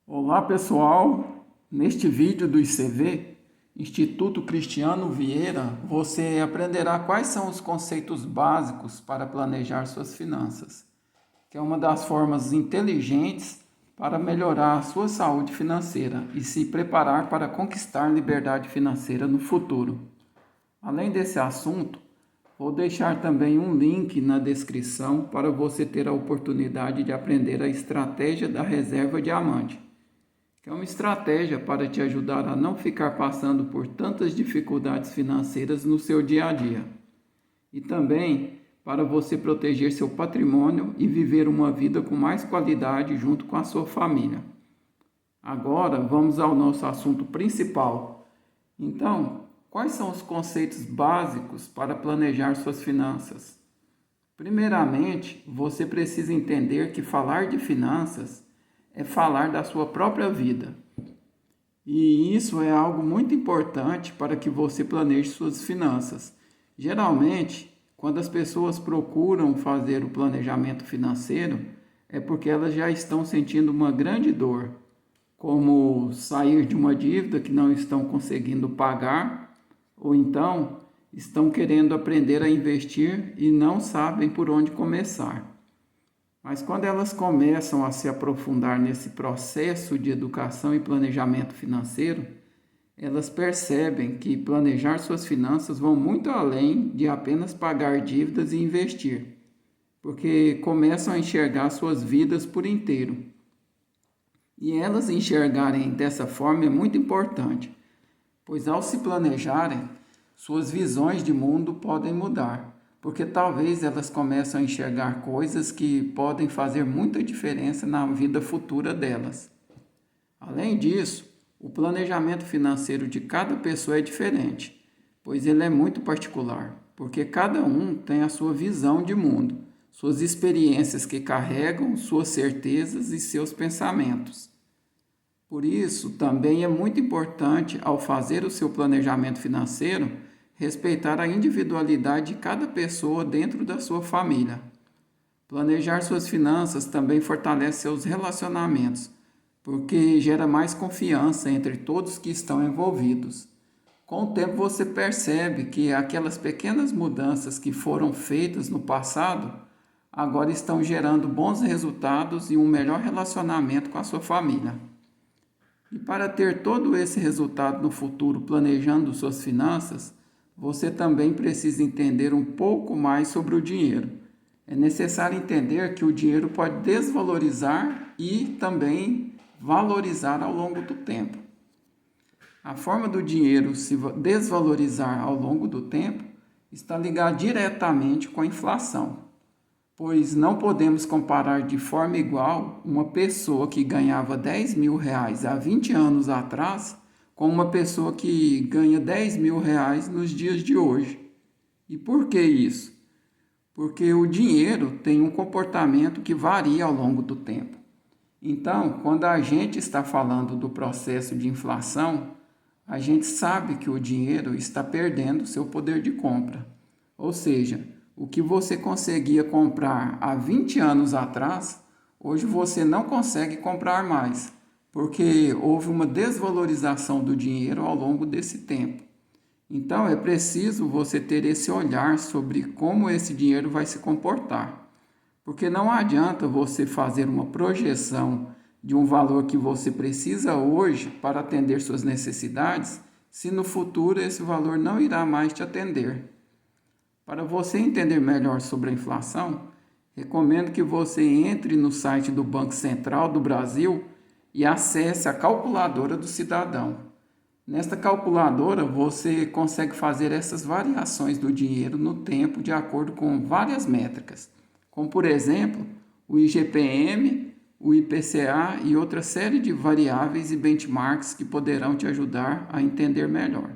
Olá pessoal, neste vídeo do ICV, Instituto Cristiano Vieira, você aprenderá quais são os conceitos básicos para planejar suas finanças, que é uma das formas inteligentes para melhorar a sua saúde financeira e se preparar para conquistar liberdade financeira no futuro. Além desse assunto, vou deixar também um link na descrição para você ter a oportunidade de aprender a estratégia da reserva diamante, que é uma estratégia para te ajudar a não ficar passando por tantas dificuldades financeiras no seu dia a dia. E também para você proteger seu patrimônio e viver uma vida com mais qualidade junto com a sua família. Agora vamos ao nosso assunto principal. Então, quais são os conceitos básicos para planejar suas finanças? Primeiramente, você precisa entender que falar de finanças é falar da sua própria vida. E isso é algo muito importante para que você planeje suas finanças. Geralmente, quando as pessoas procuram fazer o planejamento financeiro, é porque elas já estão sentindo uma grande dor, como sair de uma dívida que não estão conseguindo pagar, ou então estão querendo aprender a investir e não sabem por onde começar. Mas quando elas começam a se aprofundar nesse processo de educação e planejamento financeiro, elas percebem que planejar suas finanças vão muito além de apenas pagar dívidas e investir, porque começam a enxergar suas vidas por inteiro. E elas enxergarem dessa forma é muito importante, pois ao se planejarem, suas visões de mundo podem mudar, porque talvez elas começam a enxergar coisas que podem fazer muita diferença na vida futura delas. Além disso, o planejamento financeiro de cada pessoa é diferente, pois ele é muito particular, porque cada um tem a sua visão de mundo, suas experiências que carregam, suas certezas e seus pensamentos. Por isso, também é muito importante, ao fazer o seu planejamento financeiro, respeitar a individualidade de cada pessoa dentro da sua família. Planejar suas finanças também fortalece seus relacionamentos, porque gera mais confiança entre todos que estão envolvidos. Com o tempo você percebe que aquelas pequenas mudanças que foram feitas no passado agora estão gerando bons resultados e um melhor relacionamento com a sua família. E para ter todo esse resultado no futuro planejando suas finanças, você também precisa entender um pouco mais sobre o dinheiro. É necessário entender que o dinheiro pode desvalorizar e também valorizar ao longo do tempo. A forma do dinheiro se desvalorizar ao longo do tempo está ligada diretamente com a inflação, pois não podemos comparar de forma igual uma pessoa que ganhava R$ 10.000 há 20 anos atrás com uma pessoa que ganha R$ 10.000 nos dias de hoje. E por que isso? Porque o dinheiro tem um comportamento que varia ao longo do tempo. Então, quando a gente está falando do processo de inflação, a gente sabe que o dinheiro está perdendo seu poder de compra. Ou seja, o que você conseguia comprar há 20 anos atrás, hoje você não consegue comprar mais, porque houve uma desvalorização do dinheiro ao longo desse tempo. Então é preciso você ter esse olhar sobre como esse dinheiro vai se comportar, porque não adianta você fazer uma projeção de um valor que você precisa hoje para atender suas necessidades, se no futuro esse valor não irá mais te atender. Para você entender melhor sobre a inflação, recomendo que você entre no site do Banco Central do Brasil e acesse a calculadora do cidadão. Nesta calculadora, você consegue fazer essas variações do dinheiro no tempo de acordo com várias métricas, como por exemplo, o IGPM, o IPCA e outra série de variáveis e benchmarks que poderão te ajudar a entender melhor.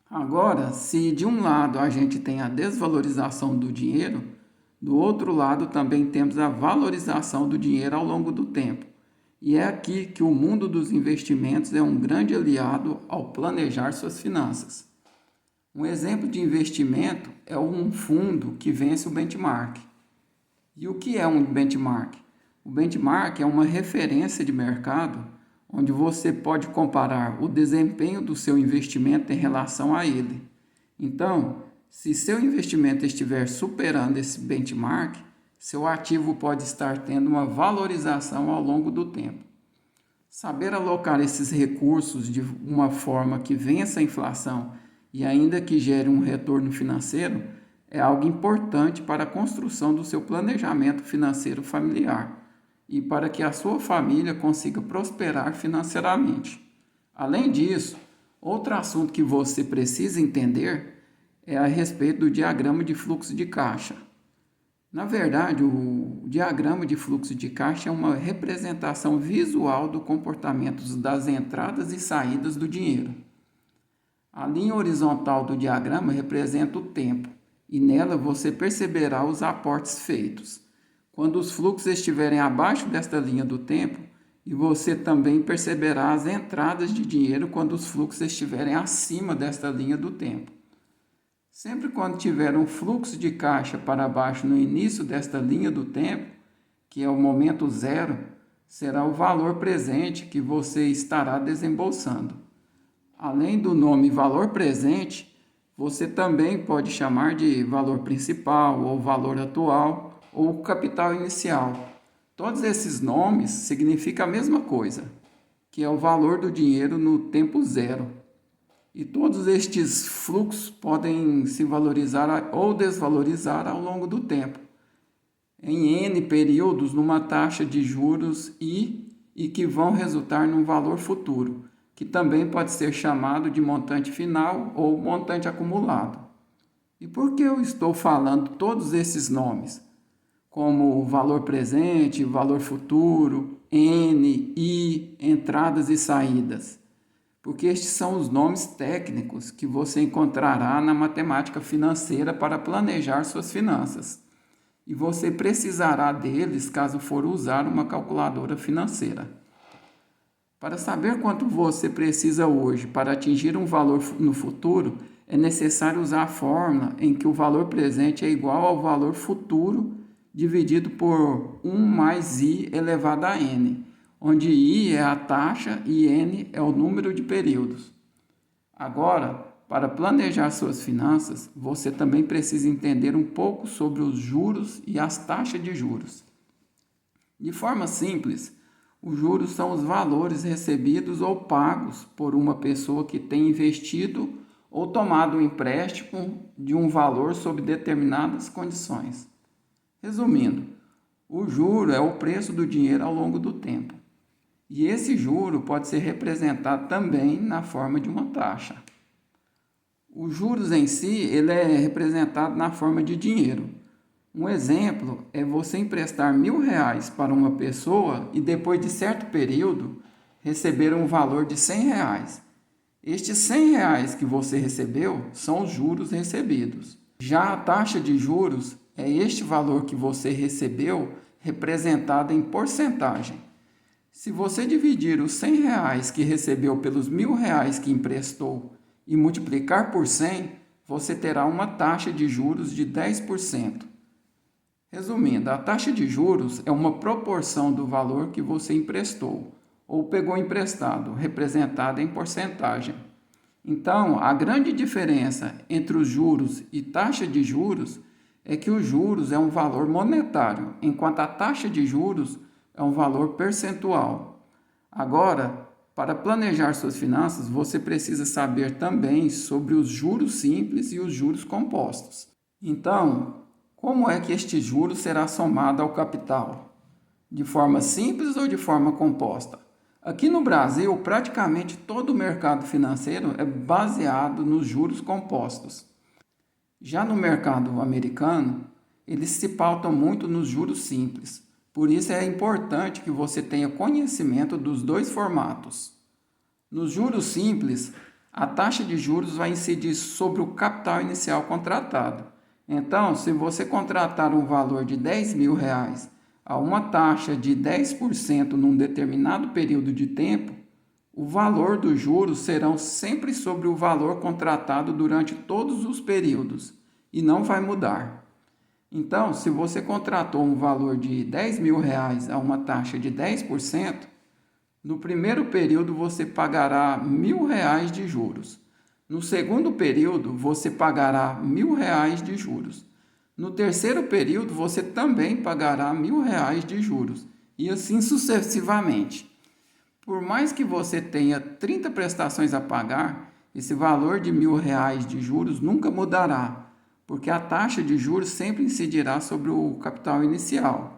Agora, se de um lado a gente tem a desvalorização do dinheiro, do outro lado também temos a valorização do dinheiro ao longo do tempo. E é aqui que o mundo dos investimentos é um grande aliado ao planejar suas finanças. Um exemplo de investimento é um fundo que vence o benchmark. E o que é um benchmark? O benchmark é uma referência de mercado onde você pode comparar o desempenho do seu investimento em relação a ele. Então, se seu investimento estiver superando esse benchmark, seu ativo pode estar tendo uma valorização ao longo do tempo. Saber alocar esses recursos de uma forma que vença a inflação e ainda que gere um retorno financeiro é algo importante para a construção do seu planejamento financeiro familiar e para que a sua família consiga prosperar financeiramente. Além disso, outro assunto que você precisa entender é a respeito do diagrama de fluxo de caixa. Na verdade, o diagrama de fluxo de caixa é uma representação visual do comportamento das entradas e saídas do dinheiro. A linha horizontal do diagrama representa o tempo, e nela você perceberá os aportes feitos. Quando os fluxos estiverem abaixo desta linha do tempo, e você também perceberá as entradas de dinheiro quando os fluxos estiverem acima desta linha do tempo. Sempre quando tiver um fluxo de caixa para baixo no início desta linha do tempo, que é o momento zero, será o valor presente que você estará desembolsando. Além do nome valor presente, você também pode chamar de valor principal, ou valor atual, ou capital inicial. Todos esses nomes significam a mesma coisa, que é o valor do dinheiro no tempo zero. E todos estes fluxos podem se valorizar ou desvalorizar ao longo do tempo, em N períodos numa taxa de juros e que vão resultar num valor futuro, que também pode ser chamado de montante final ou montante acumulado. E por que eu estou falando todos esses nomes? Como valor presente, valor futuro, N, I, entradas e saídas. Porque estes são os nomes técnicos que você encontrará na matemática financeira para planejar suas finanças. E você precisará deles caso for usar uma calculadora financeira. Para saber quanto você precisa hoje para atingir um valor no futuro, é necessário usar a fórmula em que o valor presente é igual ao valor futuro dividido por 1 mais I elevado a N, onde I é a taxa e N é o número de períodos. Agora, para planejar suas finanças, você também precisa entender um pouco sobre os juros e as taxas de juros. De forma simples, os juros são os valores recebidos ou pagos por uma pessoa que tem investido ou tomado um empréstimo de um valor sob determinadas condições. Resumindo, o juro é o preço do dinheiro ao longo do tempo. E esse juro pode ser representado também na forma de uma taxa. Os juros em si, ele é representado na forma de dinheiro. Um exemplo é você emprestar R$1.000 para uma pessoa e depois de certo período receber um valor de R$100. Estes R$100 que você recebeu são os juros recebidos. Já a taxa de juros é este valor que você recebeu representado em porcentagem. Se você dividir os R$100 que recebeu pelos R$1.000 que emprestou e multiplicar por 100, você terá uma taxa de juros de 10%. Resumindo, a taxa de juros é uma proporção do valor que você emprestou ou pegou emprestado, representada em porcentagem. Então, a grande diferença entre os juros e taxa de juros é que os juros é um valor monetário, enquanto a taxa de juros é um valor percentual. Agora, para planejar suas finanças, você precisa saber também sobre os juros simples e os juros compostos. Então, como é que este juro será somado ao capital? De forma simples ou de forma composta? Aqui no Brasil, praticamente todo o mercado financeiro é baseado nos juros compostos. Já no mercado americano, eles se pautam muito nos juros simples. Por isso é importante que você tenha conhecimento dos dois formatos. Nos juros simples, a taxa de juros vai incidir sobre o capital inicial contratado. Então, se você contratar um valor de R$10.000 a uma taxa de 10% num determinado período de tempo, o valor dos juros serão sempre sobre o valor contratado durante todos os períodos e não vai mudar. Então, se você contratou um valor de R$ 10.000 a uma taxa de 10%, no primeiro período você pagará R$ 1.000 de juros. No segundo período, você pagará R$ 1.000 de juros. No terceiro período, você também pagará R$ 1.000 de juros. E assim sucessivamente. Por mais que você tenha 30 prestações a pagar, esse valor de R$ 1.000 de juros nunca mudará, porque a taxa de juros sempre incidirá sobre o capital inicial.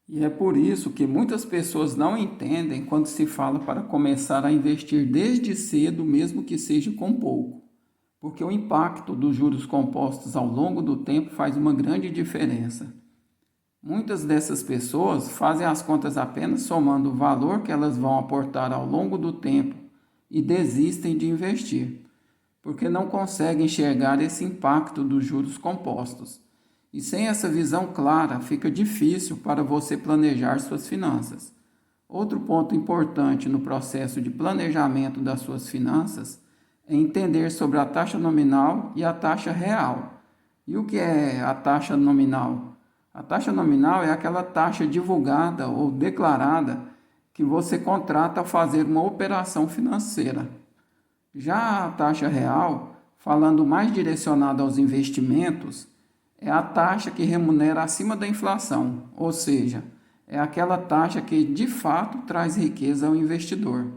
E é por isso que muitas pessoas não entendem quando se fala para começar a investir desde cedo, mesmo que seja com pouco, porque o impacto dos juros compostos ao longo do tempo faz uma grande diferença. Muitas dessas pessoas fazem as contas apenas somando o valor que elas vão aportar ao longo do tempo e desistem de investir, porque não conseguem enxergar esse impacto dos juros compostos. E sem essa visão clara, fica difícil para você planejar suas finanças. Outro ponto importante no processo de planejamento das suas finanças é entender sobre a taxa nominal e a taxa real. E o que é a taxa nominal? A taxa nominal é aquela taxa divulgada ou declarada que você contrata ao fazer uma operação financeira. Já a taxa real, falando mais direcionada aos investimentos, é a taxa que remunera acima da inflação, ou seja, é aquela taxa que de fato traz riqueza ao investidor.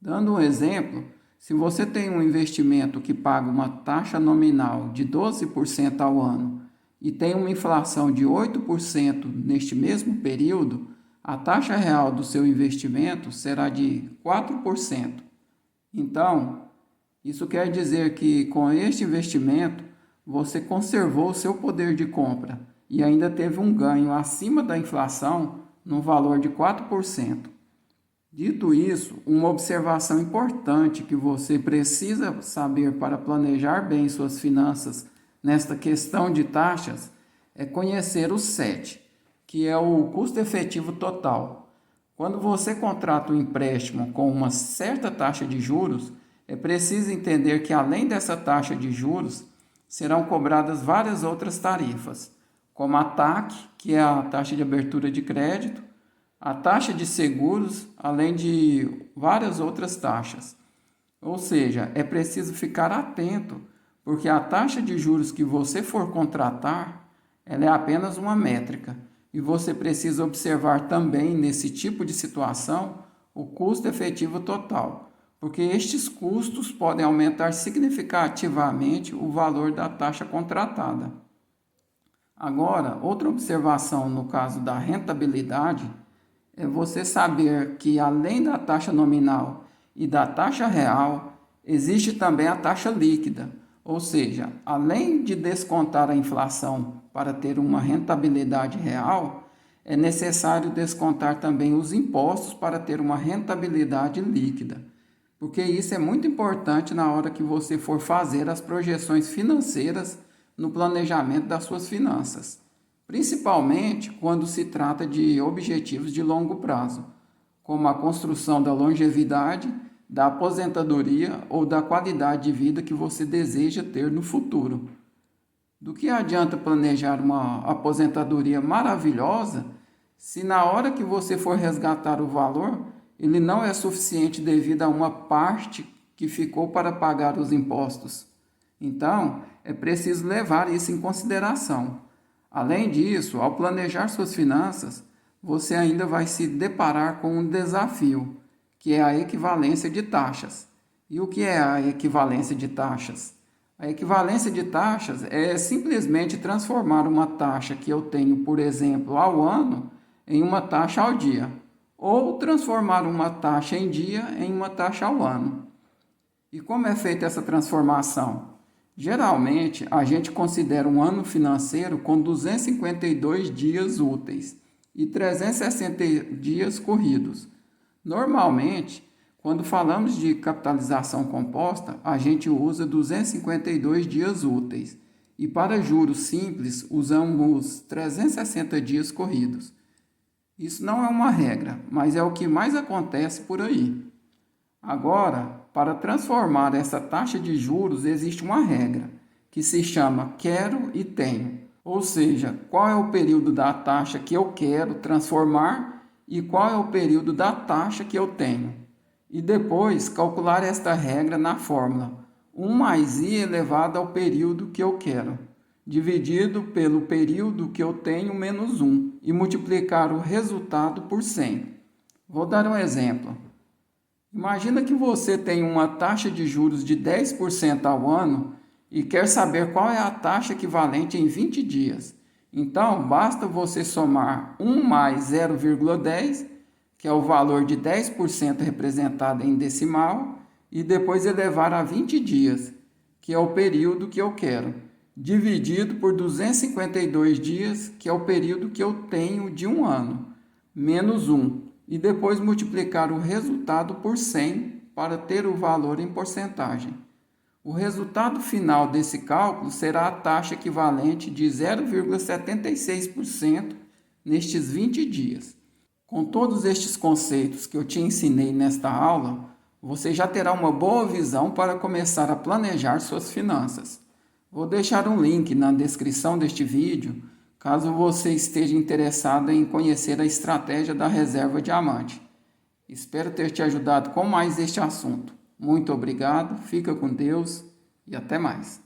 Dando um exemplo, se você tem um investimento que paga uma taxa nominal de 12% ao ano e tem uma inflação de 8% neste mesmo período, a taxa real do seu investimento será de 4%. Então, isso quer dizer que com este investimento você conservou o seu poder de compra e ainda teve um ganho acima da inflação no valor de 4%. Dito isso, uma observação importante que você precisa saber para planejar bem suas finanças nesta questão de taxas é conhecer o CET, que é o custo efetivo total. Quando você contrata um empréstimo com uma certa taxa de juros, é preciso entender que além dessa taxa de juros, serão cobradas várias outras tarifas, como a TAC, que é a taxa de abertura de crédito, a taxa de seguros, além de várias outras taxas. Ou seja, é preciso ficar atento, porque a taxa de juros que você for contratar, ela é apenas uma métrica, e você precisa observar também nesse tipo de situação o custo efetivo total, porque estes custos podem aumentar significativamente o valor da taxa contratada. Agora, outra observação no caso da rentabilidade é você saber que além da taxa nominal e da taxa real, existe também a taxa líquida, ou seja, além de descontar a inflação para ter uma rentabilidade real, é necessário descontar também os impostos para ter uma rentabilidade líquida, porque isso é muito importante na hora que você for fazer as projeções financeiras no planejamento das suas finanças, principalmente quando se trata de objetivos de longo prazo, como a construção da longevidade, da aposentadoria ou da qualidade de vida que você deseja ter no futuro. Do que adianta planejar uma aposentadoria maravilhosa se na hora que você for resgatar o valor, ele não é suficiente devido a uma parte que ficou para pagar os impostos? Então, é preciso levar isso em consideração. Além disso, ao planejar suas finanças, você ainda vai se deparar com um desafio, que é a equivalência de taxas. E o que é a equivalência de taxas? A equivalência de taxas é simplesmente transformar uma taxa que eu tenho, por exemplo, ao ano, em uma taxa ao dia, ou transformar uma taxa em dia em uma taxa ao ano. E como é feita essa transformação? Geralmente, a gente considera um ano financeiro com 252 dias úteis e 360 dias corridos. Normalmente, quando falamos de capitalização composta, a gente usa 252 dias úteis e para juros simples usamos 360 dias corridos. Isso não é uma regra, mas é o que mais acontece por aí. Agora, para transformar essa taxa de juros existe uma regra, que se chama quero e tenho. Ou seja, qual é o período da taxa que eu quero transformar e qual é o período da taxa que eu tenho. E depois calcular esta regra na fórmula 1 mais i elevado ao período que eu quero, dividido pelo período que eu tenho menos 1 e multiplicar o resultado por 100. Vou dar um exemplo. Imagina que você tem uma taxa de juros de 10% ao ano e quer saber qual é a taxa equivalente em 20 dias. Então, basta você somar 1 mais 0,10, que é o valor de 10% representado em decimal, e depois elevar a 20 dias, que é o período que eu quero, dividido por 252 dias, que é o período que eu tenho de um ano, menos 1, e depois multiplicar o resultado por 100 para ter o valor em porcentagem. O resultado final desse cálculo será a taxa equivalente de 0,76% nestes 20 dias. Com todos estes conceitos que eu te ensinei nesta aula, você já terá uma boa visão para começar a planejar suas finanças. Vou deixar um link na descrição deste vídeo, caso você esteja interessado em conhecer a estratégia da reserva diamante. Espero ter te ajudado com mais este assunto. Muito obrigado, fica com Deus e até mais.